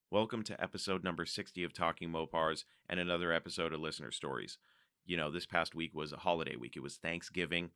Welcome to episode number 60 of Talking Mopars and another episode of Listener Stories. This past week was a holiday week. It was Thanksgiving,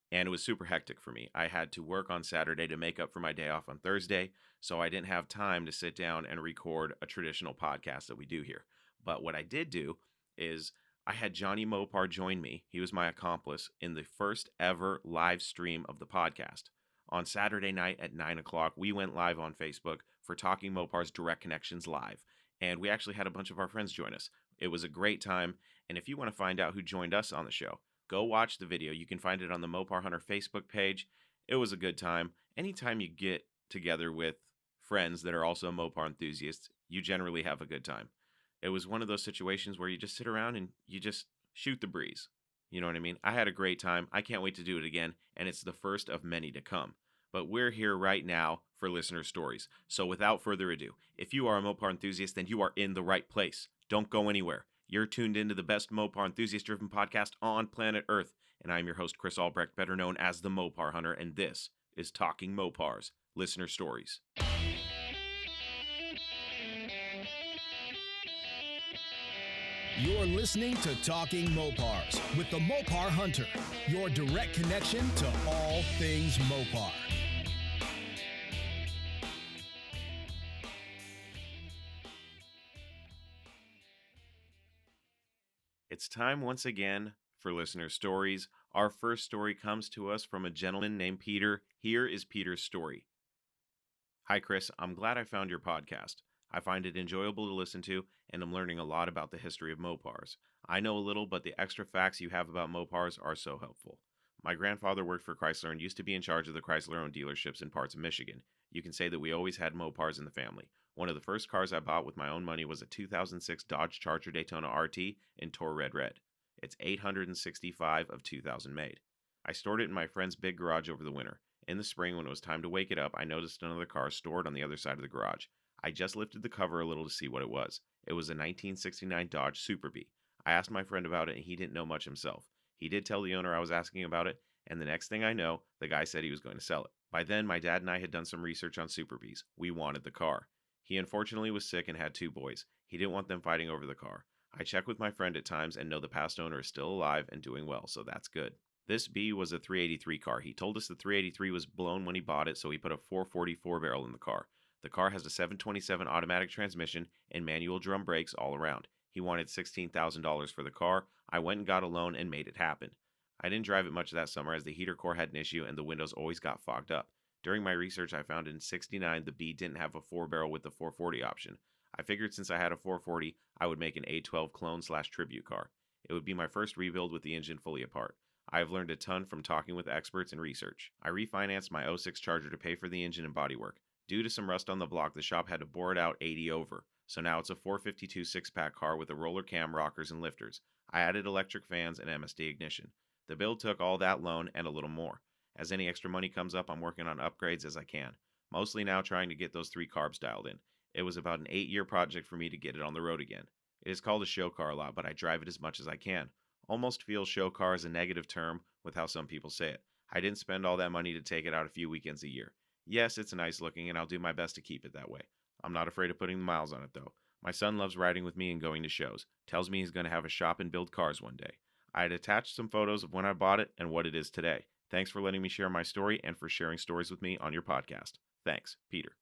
and it was super hectic for me. I had to work on Saturday to make up for my day off on Thursday, so I didn't have time to sit down and record a traditional podcast that we do here. But what I did do is I had Johnny Mopar join me. He was my accomplice in the first ever live stream of the podcast. On Saturday night at 9 o'clock, we went live on Facebook for Talking Mopars Direct Connections Live. And we actually had a bunch of our friends join us. It was a great time. And if you want to find out who joined us on the show, go watch the video. You can find it on the Mopar Hunter Facebook page. It was a good time. Anytime you get together with friends that are also Mopar enthusiasts, you generally have a good time. It was one of those situations where you just sit around and you just shoot the breeze. You know what I mean? I had a great time. I can't wait to do it again, and it's the first of many to come. But we're here right now for listener stories. So without further ado, if you are a Mopar enthusiast, then you are in the right place. Don't go anywhere. You're tuned into the best Mopar enthusiast-driven podcast on planet Earth, and I'm your host, Chris Albrecht, better known as the Mopar Hunter, and this is Talking Mopars, Listener Stories. You're listening to Talking Mopars with the Mopar Hunter, your direct connection to all things Mopar. It's time once again for listener stories. Our first story comes to us from a gentleman named Peter. Here is Peter's story. Hi, Chris. I'm glad I found your podcast. I find it enjoyable to listen to, and I'm learning a lot about the history of Mopars. I know a little, but the extra facts you have about Mopars are so helpful. My grandfather worked for Chrysler and used to be in charge of the Chrysler-owned dealerships in parts of Michigan. You can say that we always had Mopars in the family. One of the first cars I bought with my own money was a 2006 Dodge Charger Daytona RT in Tor Red Red. It's 865 of 2000 made. I stored it in my friend's big garage over the winter. In the spring, when it was time to wake it up, I noticed another car stored on the other side of the garage. I just lifted the cover a little to see what it was. It was a 1969 Dodge Super Bee. I asked my friend about it, and he didn't know much himself. He did tell the owner I was asking about it, and the next thing I know, the guy said he was going to sell it. By then, my dad and I had done some research on Super Bees. We wanted the car. He unfortunately was sick and had 2 boys. He didn't want them fighting over the car. I check with my friend at times and know the past owner is still alive and doing well, so that's good. This Bee was a 383 car. He told us the 383 was blown when he bought it, so he put a 444 barrel in the car. The car has a 727 automatic transmission and manual drum brakes all around. He wanted $16,000 for the car. I went and got a loan and made it happen. I didn't drive it much that summer as the heater core had an issue and the windows always got fogged up. During my research, I found in '69 the Bee didn't have a 4-barrel with the 440 option. I figured since I had a 440, I would make an A12 clone/tribute car. It would be my first rebuild with the engine fully apart. I have learned a ton from talking with experts and research. I refinanced my '06 Charger to pay for the engine and bodywork. Due to some rust on the block, the shop had to bore it out 80 over, so now it's a 452 6-pack car with a roller cam, rockers, and lifters. I added electric fans and MSD ignition. The build took all that loan and a little more. As any extra money comes up, I'm working on upgrades as I can. Mostly now trying to get those 3 carbs dialed in. It was about an 8-year project for me to get it on the road again. It is called a show car a lot, but I drive it as much as I can. Almost feel show car is a negative term with how some people say it. I didn't spend all that money to take it out a few weekends a year. Yes, it's nice looking, and I'll do my best to keep it that way. I'm not afraid of putting the miles on it, though. My son loves riding with me and going to shows. Tells me he's going to have a shop and build cars one day. I had attached some photos of when I bought it and what it is today. Thanks for letting me share my story and for sharing stories with me on your podcast. Thanks, Peter.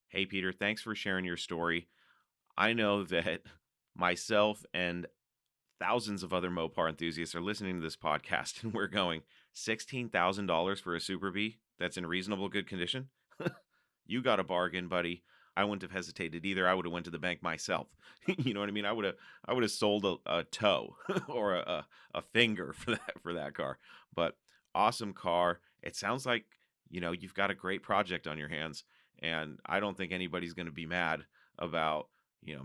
Hey, Peter, thanks for sharing your story. I know that myself and thousands of other Mopar enthusiasts are listening to this podcast, and we're going, $16,000 for a Super Bee that's in reasonable good condition? You got a bargain, buddy. I wouldn't have hesitated either. I would have went to the bank myself. You know what I mean? I would have sold a toe or a finger for that car. But awesome car. It sounds like, you've got a great project on your hands, and I don't think anybody's going to be mad about,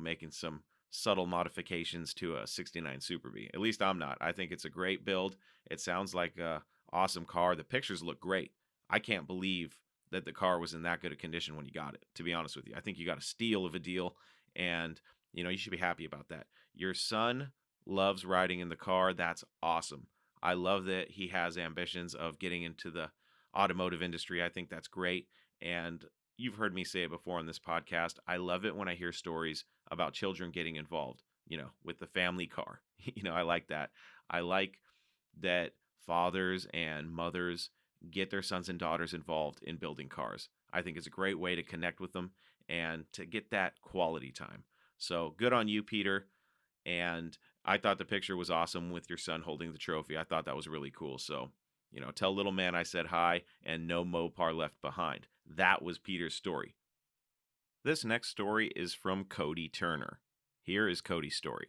making some subtle modifications to a '69 Super Bee. At least I'm not. I think it's a great build. It sounds like a awesome car. The pictures look great. I can't believe that the car was in that good a condition when you got it, to be honest with you. I think you got a steal of a deal, and, you should be happy about that. Your son loves riding in the car. That's awesome. I love that he has ambitions of getting into the automotive industry. I think that's great, and you've heard me say it before on this podcast. I love it when I hear stories about children getting involved, with the family car. I like that. I like that fathers and mothers get their sons and daughters involved in building cars. I think it's a great way to connect with them and to get that quality time. So good on you, Peter. And I thought the picture was awesome with your son holding the trophy. I thought that was really cool. So, tell little man I said hi and no Mopar left behind. That was Peter's story. This next story is from Cody Turner. Here is Cody's story.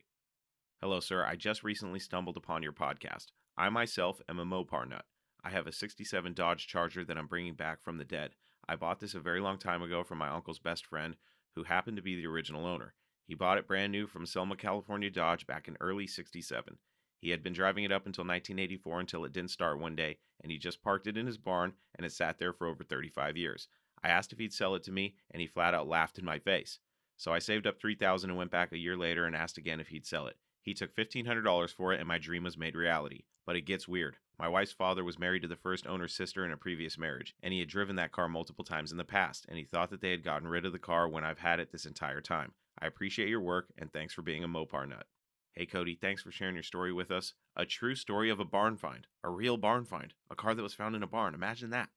Hello, sir. I just recently stumbled upon your podcast. I myself am a Mopar nut. I have a 67 Dodge Charger that I'm bringing back from the dead. I bought this a very long time ago from my uncle's best friend, who happened to be the original owner. He bought it brand new from Selma, California Dodge back in early 67. He had been driving it up until 1984 until it didn't start one day, and he just parked it in his barn, and it sat there for over 35 years. I asked if he'd sell it to me, and he flat out laughed in my face. So I saved up $3,000 and went back a year later and asked again if he'd sell it. He took $1,500 for it, and my dream was made reality. But it gets weird. My wife's father was married to the first owner's sister in a previous marriage, and he had driven that car multiple times in the past, and he thought that they had gotten rid of the car when I've had it this entire time. I appreciate your work, and thanks for being a Mopar nut. Hey Cody, thanks for sharing your story with us. A true story of a barn find. A real barn find. A car that was found in a barn. Imagine that.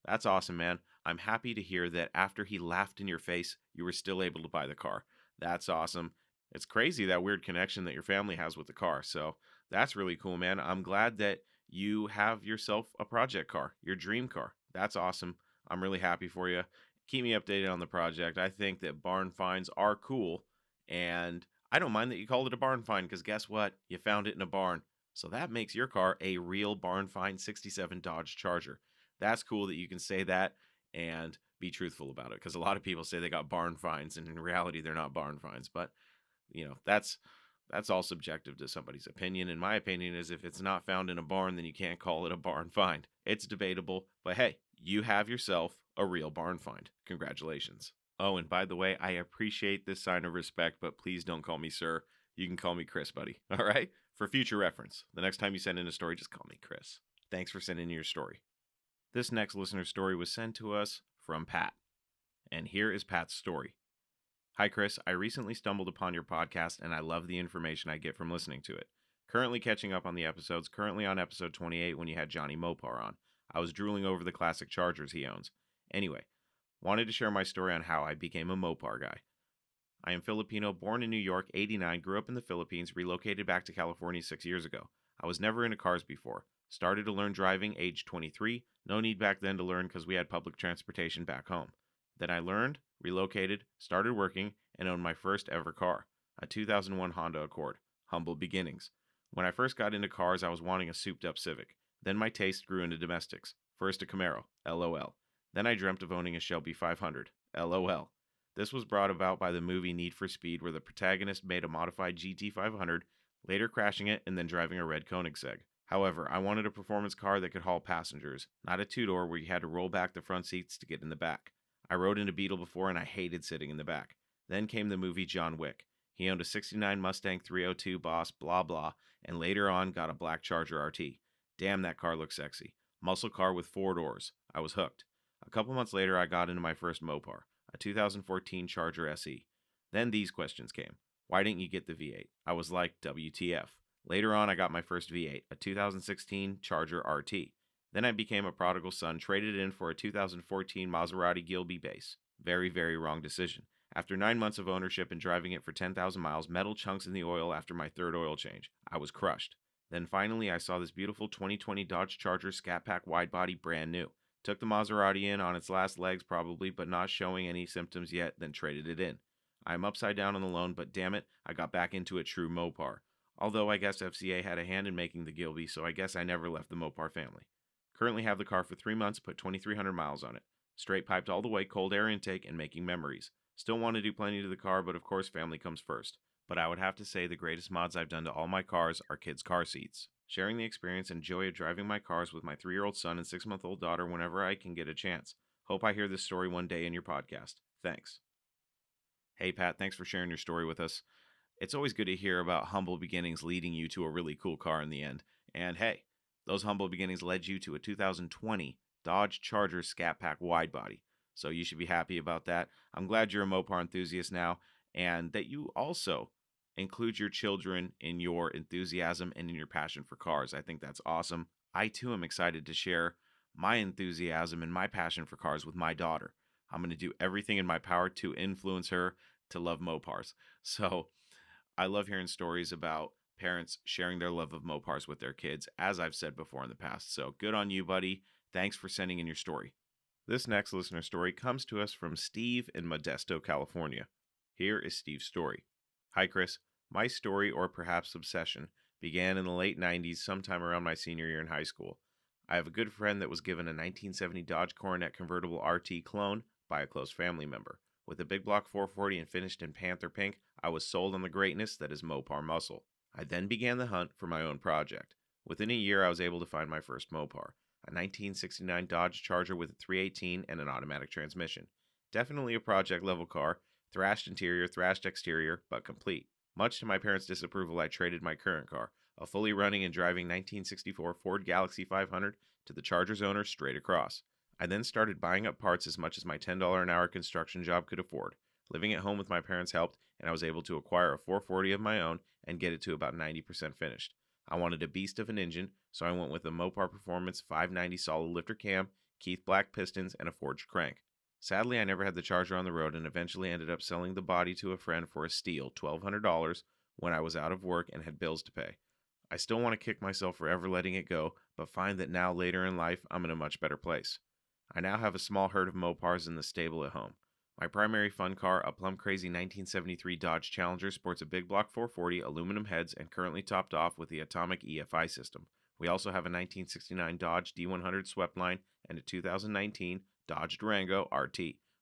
That's awesome, man. I'm happy to hear that after he laughed in your face, you were still able to buy the car. That's awesome. It's crazy, that weird connection that your family has with the car. So that's really cool, man. I'm glad that you have yourself a project car, your dream car. That's awesome. I'm really happy for you. Keep me updated on the project. I think that barn finds are cool, and I don't mind that you called it a barn find, because guess what? You found it in a barn. So that makes your car a real barn find 67 Dodge Charger. That's cool that you can say that and be truthful about it, because a lot of people say they got barn finds, and in reality, they're not barn finds. But that's all subjective to somebody's opinion. And my opinion is, if it's not found in a barn, then you can't call it a barn find. It's debatable, but hey, you have yourself a real barn find. Congratulations. Oh, and by the way, I appreciate this sign of respect, but please don't call me sir. You can call me Chris, buddy. All right? For future reference, the next time you send in a story, just call me Chris. Thanks for sending in your story. This next listener story was sent to us from Pat. And here is Pat's story. Hi, Chris. I recently stumbled upon your podcast, and I love the information I get from listening to it. Currently catching up on the episodes, currently on episode 28 when you had Johnny Mopar on. I was drooling over the classic Chargers he owns. Anyway, wanted to share my story on how I became a Mopar guy. I am Filipino, born in New York, 89, grew up in the Philippines, relocated back to California 6 years ago. I was never into cars before. Started to learn driving age 23. No need back then to learn because we had public transportation back home. Then I learned, relocated, started working, and owned my first ever car, a 2001 Honda Accord. Humble beginnings. When I first got into cars, I was wanting a souped-up Civic. Then my taste grew into domestics. First a Camaro, LOL. Then I dreamt of owning a Shelby 500, LOL. This was brought about by the movie Need for Speed, where the protagonist made a modified GT500, later crashing it and then driving a red Koenigsegg. However, I wanted a performance car that could haul passengers, not a two-door where you had to roll back the front seats to get in the back. I rode in a Beetle before and I hated sitting in the back. Then came the movie John Wick. He owned a 69 Mustang 302 Boss, blah blah, and later on got a black Charger RT. Damn, that car looked sexy. Muscle car with 4 doors. I was hooked. A couple months later, I got into my first Mopar, a 2014 Charger SE. Then these questions came. Why didn't you get the V8? I was like, WTF. Later on, I got my first V8, a 2016 Charger RT. Then I became a prodigal son, traded in for a 2014 Maserati Gilby base. Very, very wrong decision. After 9 months of ownership and driving it for 10,000 miles, metal chunks in the oil after my third oil change, I was crushed. Then finally, I saw this beautiful 2020 Dodge Charger Scat Pack wide body brand new. Took the Maserati in on its last legs probably, but not showing any symptoms yet, then traded it in. I am upside down on the loan, but damn it, I got back into a true Mopar. Although I guess FCA had a hand in making the Gilby, so I guess I never left the Mopar family. Currently have the car for 3 months, put 2,300 miles on it. Straight piped all the way, cold air intake, and making memories. Still want to do plenty to the car, but of course family comes first. But I would have to say the greatest mods I've done to all my cars are kids' car seats. Sharing the experience and joy of driving my cars with my 3-year-old son and 6-month-old daughter whenever I can get a chance. Hope I hear this story one day in your podcast. Thanks. Hey Pat, thanks for sharing your story with us. It's always good to hear about humble beginnings leading you to a really cool car in the end. And hey, those humble beginnings led you to a 2020 Dodge Charger Scat Pack wide body. So you should be happy about that. I'm glad you're a Mopar enthusiast now and that you also include your children in your enthusiasm and in your passion for cars. I think that's awesome. I too am excited to share my enthusiasm and my passion for cars with my daughter. I'm going to do everything in my power to influence her to love Mopars. So I love hearing stories about parents sharing their love of Mopars with their kids, as I've said before in the past. So good on you, buddy. Thanks for sending in your story. This next listener story comes to us from Steve in Modesto, California. Here is Steve's story. Hi, Chris. My story, or perhaps obsession, began in the late 90s, sometime around my senior year in high school. I have a good friend that was given a 1970 Dodge Coronet convertible RT clone by a close family member. With a big block 440 and finished in panther pink, I was sold on the greatness that is Mopar muscle. I then began the hunt for my own project. Within a year, I was able to find my first Mopar, a 1969 Dodge Charger with a 318 and an automatic transmission. Definitely a project level car, thrashed interior, thrashed exterior, but complete. Much to my parents' disapproval, I traded my current car, a fully running and driving 1964 Ford Galaxy 500, to the Charger's owner straight across. I then started buying up parts as much as my $10 an hour construction job could afford. Living at home with my parents helped, and I was able to acquire a 440 of my own and get it to about 90% finished. I wanted a beast of an engine, so I went with a Mopar Performance 590 solid lifter cam, Keith Black pistons, and a forged crank. Sadly, I never had the Charger on the road and eventually ended up selling the body to a friend for a steal $1,200 when I was out of work and had bills to pay. I still want to kick myself for ever letting it go, but find that now later in life I'm in a much better place. I now have a small herd of Mopars in the stable at home. My primary fun car, a plum crazy 1973 Dodge Challenger, sports a big block 440, aluminum heads, and currently topped off with the atomic EFI system. We also have a 1969 Dodge D100 Sweepline and a 2019 Dodge Durango RT.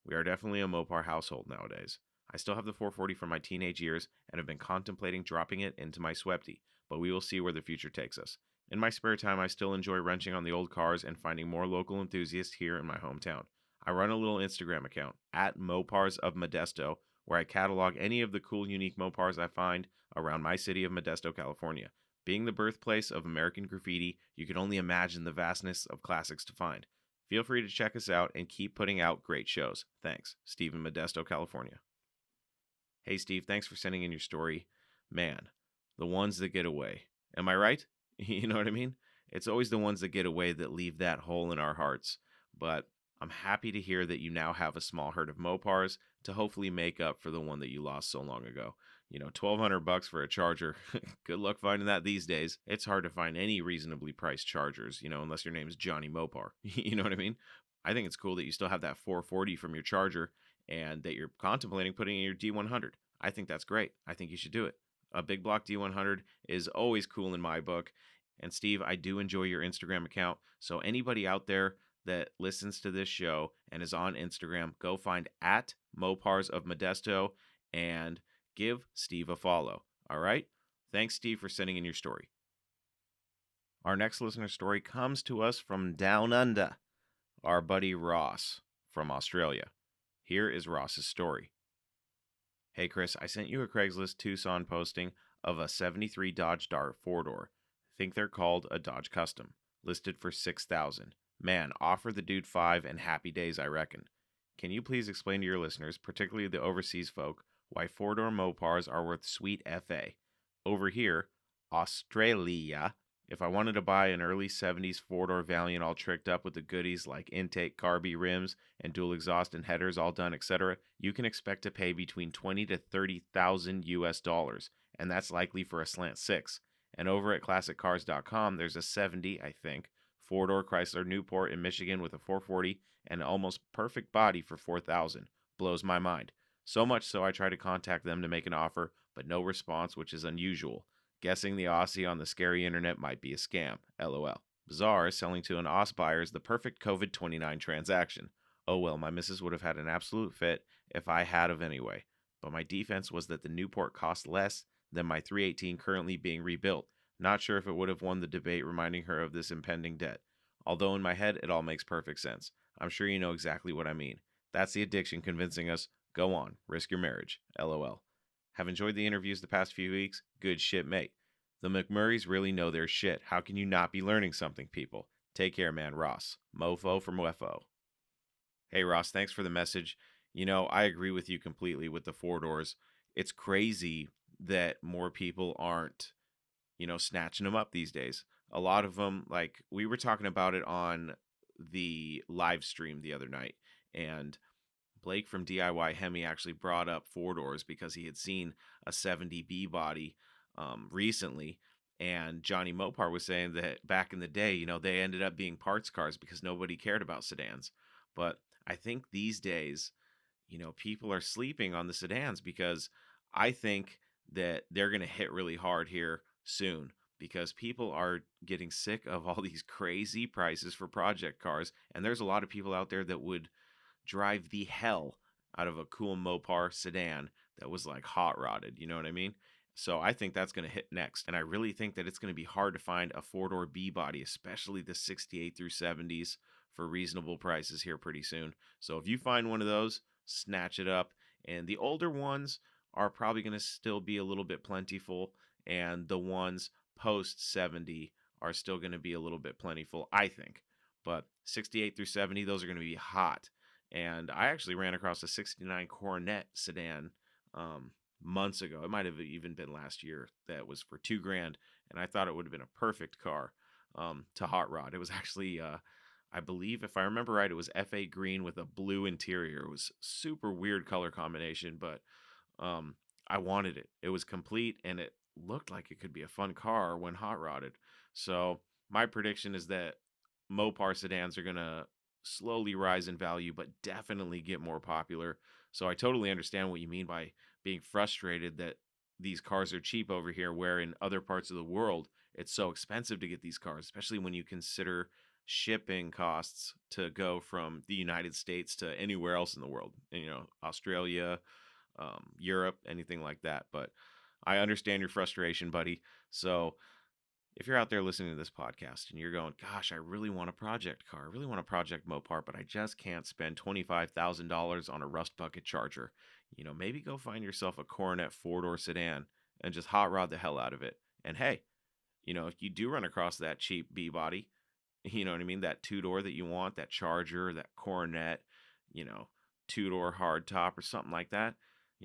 We are definitely a Mopar household nowadays. I still have the 440 from my teenage years and have been contemplating dropping it into my Swepty, but we will see where the future takes us. In my spare time, I still enjoy wrenching on the old cars and finding more local enthusiasts here in my hometown. I run a little Instagram account, at Mopars of Modesto, where I catalog any of the cool, unique Mopars I find around my city of Modesto, California. Being the birthplace of American graffiti, you can only imagine the vastness of classics to find. Feel free to check us out and keep putting out great shows. Thanks. Steve in Modesto, California. Hey, Steve, thanks for sending in your story. Man, the ones that get away. Am I right? You know what I mean? It's always the ones that get away that leave that hole in our hearts. But I'm happy to hear that you now have a small herd of Mopars to hopefully make up for the one that you lost so long ago. You know, $1,200 for a Charger. Good luck finding that these days. It's hard to find any reasonably priced Chargers, unless your name is Johnny Mopar. You know what I mean? I think it's cool that you still have that 440 from your Charger and that you're contemplating putting in your D100. I think that's great. I think you should do it. A big block D100 is always cool in my book. And Steve, I do enjoy your Instagram account. So anybody out there that listens to this show and is on Instagram, go find at Mopars of Modesto and give Steve a follow. All right? Thanks, Steve, for sending in your story. Our next listener story comes to us from Down Under, our buddy Ross from Australia. Here is Ross's story. Hey, Chris, I sent you a Craigslist Tucson posting of a 73 Dodge Dart 4-door. Think they're called a Dodge Custom. Listed for $6,000. Man, offer the dude 5 and happy days, I reckon. Can you please explain to your listeners, particularly the overseas folk, why 4-door Mopars are worth sweet FA? Over here, Australia, if I wanted to buy an early 70s 4-door Valiant all tricked up with the goodies like intake carby rims and dual exhaust and headers all done, etc., you can expect to pay between 20 to 30,000 US dollars, and that's likely for a slant 6. And over at classiccars.com, there's a 70, I think, 4-door Chrysler Newport in Michigan with a 440 and an almost perfect body for 4,000. Blows my mind. So much so I tried to contact them to make an offer, but no response, which is unusual. Guessing the Aussie on the scary internet might be a scam. LOL. Bizarre, selling to an Aus buyer is the perfect COVID-29 transaction. Oh well, my missus would have had an absolute fit if I had of anyway. But my defense was that the Newport cost less than my 318 currently being rebuilt. Not sure if it would have won the debate, reminding her of this impending debt. Although in my head, it all makes perfect sense. I'm sure you know exactly what I mean. That's the addiction convincing us, go on, risk your marriage. LOL. Have enjoyed the interviews the past few weeks? Good shit, mate. The McMurrays really know their shit. How can you not be learning something, people? Take care, man. Ross. Mofo from WEFO. Hey, Ross, thanks for the message. I agree with you completely with the four doors. It's crazy that more people aren't, snatching them up these days. A lot of them, like we were talking about it on the live stream the other night, and Blake from DIY Hemi actually brought up four doors because he had seen a 70B body recently. And Johnny Mopar was saying that back in the day, they ended up being parts cars because nobody cared about sedans. But I think these days, people are sleeping on the sedans because I think that they're going to hit really hard here soon because people are getting sick of all these crazy prices for project cars. And there's a lot of people out there that would drive the hell out of a cool Mopar sedan that was like hot rodded. You know what I mean? So I think that's going to hit next. And I really think that it's going to be hard to find a four door B body, especially the 68 through 70s, for reasonable prices here pretty soon. So if you find one of those, snatch it up. And the older ones are probably going to still be a little bit plentiful. And the ones post 70 are still going to be a little bit plentiful, I think. But 68 through 70, those are going to be hot. And I actually ran across a 69 Coronet sedan um, months ago. It might have even been last year that was for 2 grand. And I thought it would have been a perfect car to hot rod. It was actually, I believe, if I remember right, it was FA green with a blue interior. It was super weird color combination, but um, I wanted it. It was complete and it looked like it could be a fun car when hot rodded. So my prediction is that Mopar sedans are gonna slowly rise in value, but definitely get more popular. So I totally understand what you mean by being frustrated that these cars are cheap over here, where in other parts of the world it's so expensive to get these cars, especially when you consider shipping costs to go from the United States to anywhere else in the world. Australia, Europe, anything like that. But I understand your frustration, buddy. So if you're out there listening to this podcast and you're going, gosh, I really want a project car, I really want a project Mopar, but I just can't spend $25,000 on a rust bucket charger, maybe go find yourself a Coronet four door sedan and just hot rod the hell out of it. And hey, if you do run across that cheap B body, you know what I mean? That two door that you want, that Charger, that Coronet, you know, two door hard top or something like that,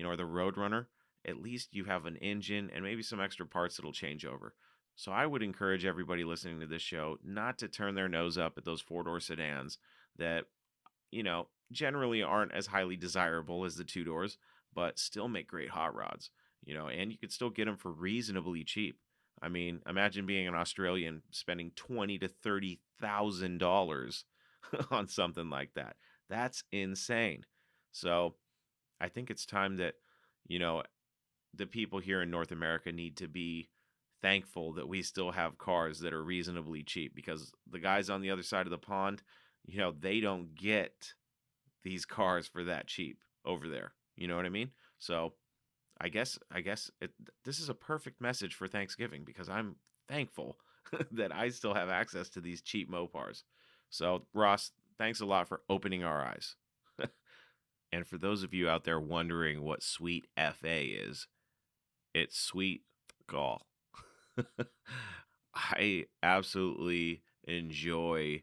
or the Roadrunner, at least you have an engine and maybe some extra parts that'll change over. So I would encourage everybody listening to this show not to turn their nose up at those four door sedans that, generally aren't as highly desirable as the two doors, but still make great hot rods, and you could still get them for reasonably cheap. I mean, imagine being an Australian spending $20,000 to $30,000 on something like that. That's insane. So I think it's time that, you know, the people here in North America need to be thankful that we still have cars that are reasonably cheap because the guys on the other side of the pond, they don't get these cars for that cheap over there. You know what I mean? So this is a perfect message for Thanksgiving because I'm thankful that I still have access to these cheap Mopars. So Ross, thanks a lot for opening our eyes. And for those of you out there wondering what sweet FA is, it's sweet gall. I absolutely enjoy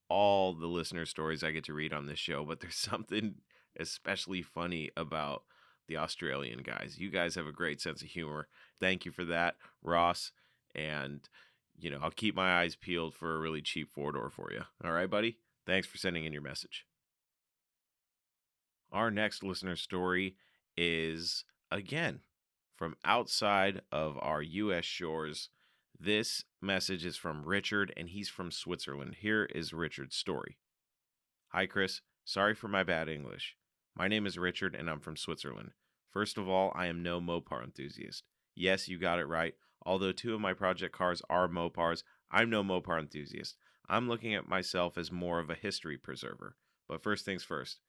all the listener stories I get to read on this show, but there's something especially funny about the Australian guys. You guys have a great sense of humor. Thank you for that, Ross. And, I'll keep my eyes peeled for a really cheap four door for you. All right, buddy? Thanks for sending in your message. Our next listener story is, again, from outside of our U.S. shores. This message is from Richard, and he's from Switzerland. Here is Richard's story. Hi, Chris. Sorry for my bad English. My name is Richard, and I'm from Switzerland. First of all, I am no Mopar enthusiast. Yes, you got it right. Although two of my project cars are Mopars, I'm no Mopar enthusiast. I'm looking at myself as more of a history preserver. But first things first.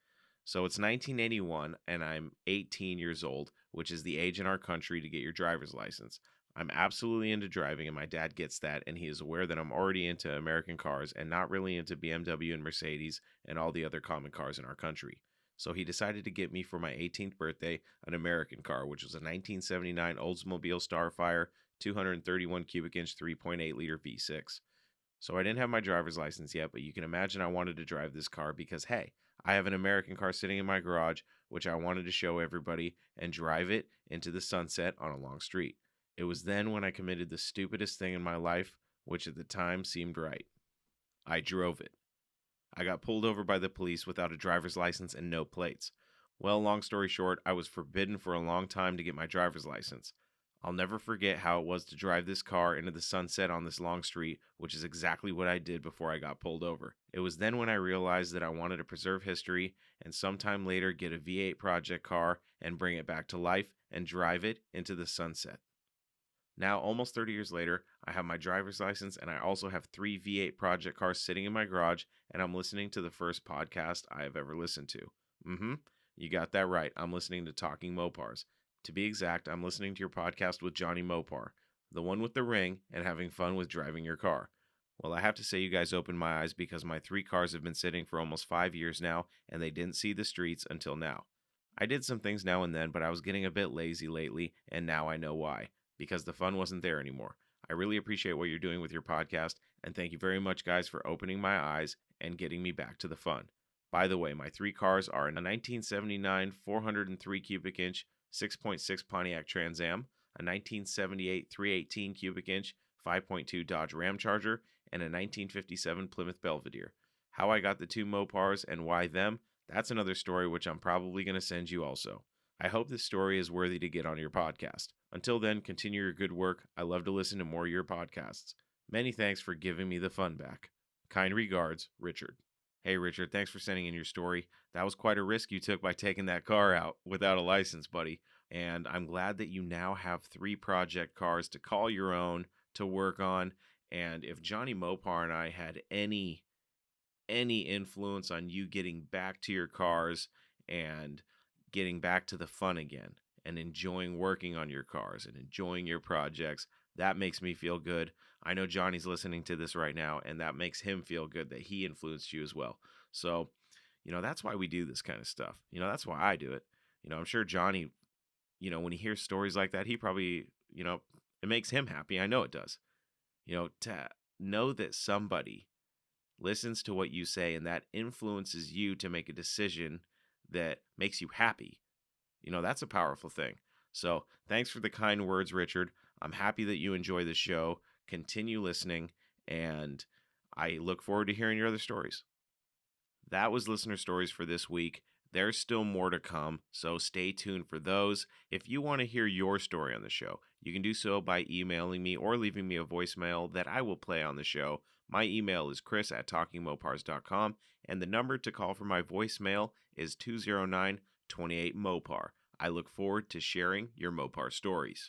So it's 1981, and I'm 18 years old, which is the age in our country to get your driver's license. I'm absolutely into driving, and my dad gets that, and he is aware that I'm already into American cars and not really into BMW and Mercedes and all the other common cars in our country. So he decided to get me for my 18th birthday an American car, which was a 1979 Oldsmobile Starfire 231 cubic inch 3.8 liter V6. So I didn't have my driver's license yet, but you can imagine I wanted to drive this car because, hey, I have an American car sitting in my garage, which I wanted to show everybody and drive it into the sunset on a long street. It was then when I committed the stupidest thing in my life, which at the time seemed right. I drove it. I got pulled over by the police without a driver's license and no plates. Well, long story short, I was forbidden for a long time to get my driver's license. I'll never forget how it was to drive this car into the sunset on this long street, which is exactly what I did before I got pulled over. It was then when I realized that I wanted to preserve history and sometime later get a V8 project car and bring it back to life and drive it into the sunset. Now, almost 30 years later, I have my driver's license and I also have 3 V8 project cars sitting in my garage, and I'm listening to the first podcast I have ever listened to. You got that right. I'm listening to Talking Mopars. To be exact, I'm listening to your podcast with Johnny Mopar, the one with the ring and having fun with driving your car. Well, I have to say, you guys opened my eyes because my 3 cars have been sitting for almost 5 years now, and they didn't see the streets until now. I did some things now and then, but I was getting a bit lazy lately, and now I know why because the fun wasn't there anymore. I really appreciate what you're doing with your podcast, and thank you very much, guys, for opening my eyes and getting me back to the fun. By the way, my 3 cars are a 1979 403 cubic inch 6.6 Pontiac Trans Am, a 1978 318 cubic inch 5.2 Dodge Ram Charger, and a 1957 Plymouth Belvedere. How I got the 2 Mopars and why them, that's another story which I'm probably going to send you also. I hope this story is worthy to get on your podcast. Until then, continue your good work. I love to listen to more of your podcasts. Many thanks for giving me the fun back. Kind regards, Richard. Hey, Richard, thanks for sending in your story. That was quite a risk you took by taking that car out without a license, buddy. And I'm glad that you now have 3 project cars to call your own, to work on. And if Johnny Mopar and I had any influence on you getting back to your cars and getting back to the fun again and enjoying working on your cars and enjoying your projects, that makes me feel good. I know Johnny's listening to this right now, and that makes him feel good that he influenced you as well. So, that's why we do this kind of stuff. That's why I do it. I'm sure Johnny, when he hears stories like that, he probably, it makes him happy. I know it does. To know that somebody listens to what you say and that influences you to make a decision that makes you happy, that's a powerful thing. So thanks for the kind words, Richard. I'm happy that you enjoy the show. Continue listening, and I look forward to hearing your other stories. That was listener stories for this week. There's still more to come, so stay tuned for those. If you want to hear your story on the show, you can do so by emailing me or leaving me a voicemail that I will play on the show. My email is chris@talkingmopars.com, and the number to call for my voicemail is 209-28-MOPAR. I look forward to sharing your Mopar stories.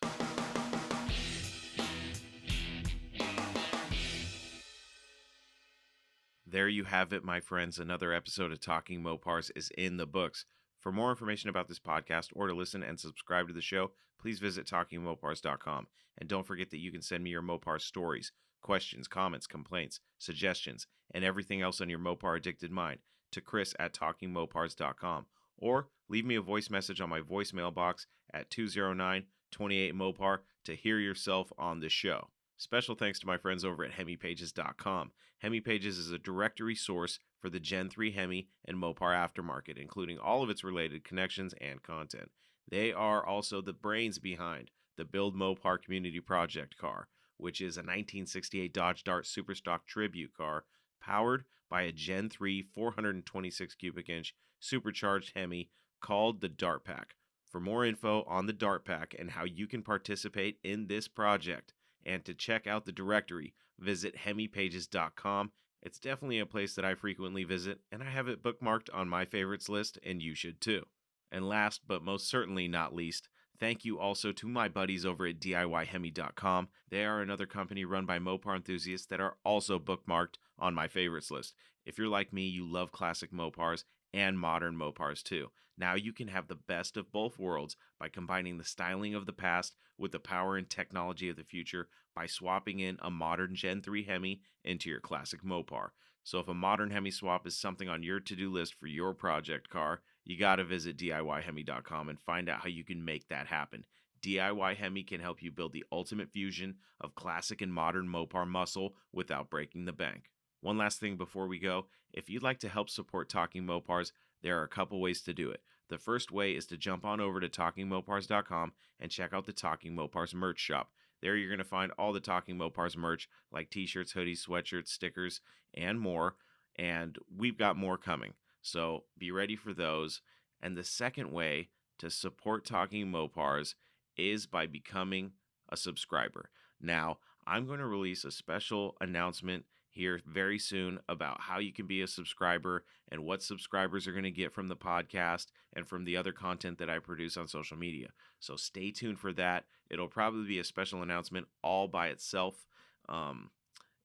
There you have it, my friends. Another episode of Talking Mopars is in the books. For more information about this podcast or to listen and subscribe to the show, please visit talkingmopars.com. And don't forget that you can send me your Mopar stories, questions, comments, complaints, suggestions, and everything else on your Mopar addicted mind to chris@talkingmopars.com. Or leave me a voice message on my voicemail box at 209-28-MOPAR to hear yourself on the show. Special thanks to my friends over at HemiPages.com. HemiPages is a directory source for the Gen 3 Hemi and Mopar aftermarket, including all of its related connections and content. They are also the brains behind the Build Mopar Community Project car, which is a 1968 Dodge Dart Superstock Tribute car powered by a Gen 3 426 cubic inch supercharged Hemi called the Dart Pack. For more info on the Dart Pack and how you can participate in this project, and to check out the directory, visit HemiPages.com. It's definitely a place that I frequently visit, and I have it bookmarked on my favorites list, and you should too. And last, but most certainly not least, thank you also to my buddies over at DIYHemi.com. They are another company run by Mopar enthusiasts that are also bookmarked on my favorites list. If you're like me, you love classic Mopars and modern Mopars too. Now you can have the best of both worlds by combining the styling of the past with the power and technology of the future by swapping in a modern Gen 3 Hemi into your classic Mopar. So if a modern Hemi swap is something on your to-do list for your project car, you gotta visit DIYHemi.com and find out how you can make that happen. DIY Hemi can help you build the ultimate fusion of classic and modern Mopar muscle without breaking the bank. One last thing before we go, if you'd like to help support Talking Mopars, there are a couple ways to do it. The first way is to jump on over to talkingmopars.com and check out the Talking Mopars merch shop. There you're going to find all the Talking Mopars merch like t-shirts, hoodies, sweatshirts, stickers, and more. And we've got more coming. So be ready for those. And the second way to support Talking Mopars is by becoming a subscriber. Now, I'm going to release a special announcement here very soon about how you can be a subscriber and what subscribers are going to get from the podcast and from the other content that I produce on social media. So stay tuned for that. It'll probably be a special announcement all by itself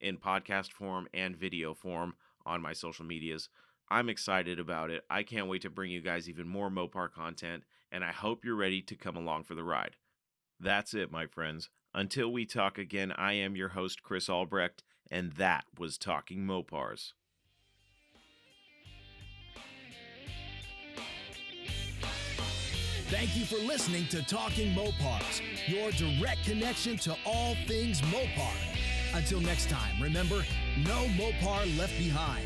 in podcast form and video form on my social medias. I'm excited about it. I can't wait to bring you guys even more Mopar content, and I hope you're ready to come along for the ride. That's it, my friends. Until we talk again, I am your host, Chris Albrecht, and that was Talking Mopars. Thank you for listening to Talking Mopars, your direct connection to all things Mopar. Until next time, remember, no Mopar left behind.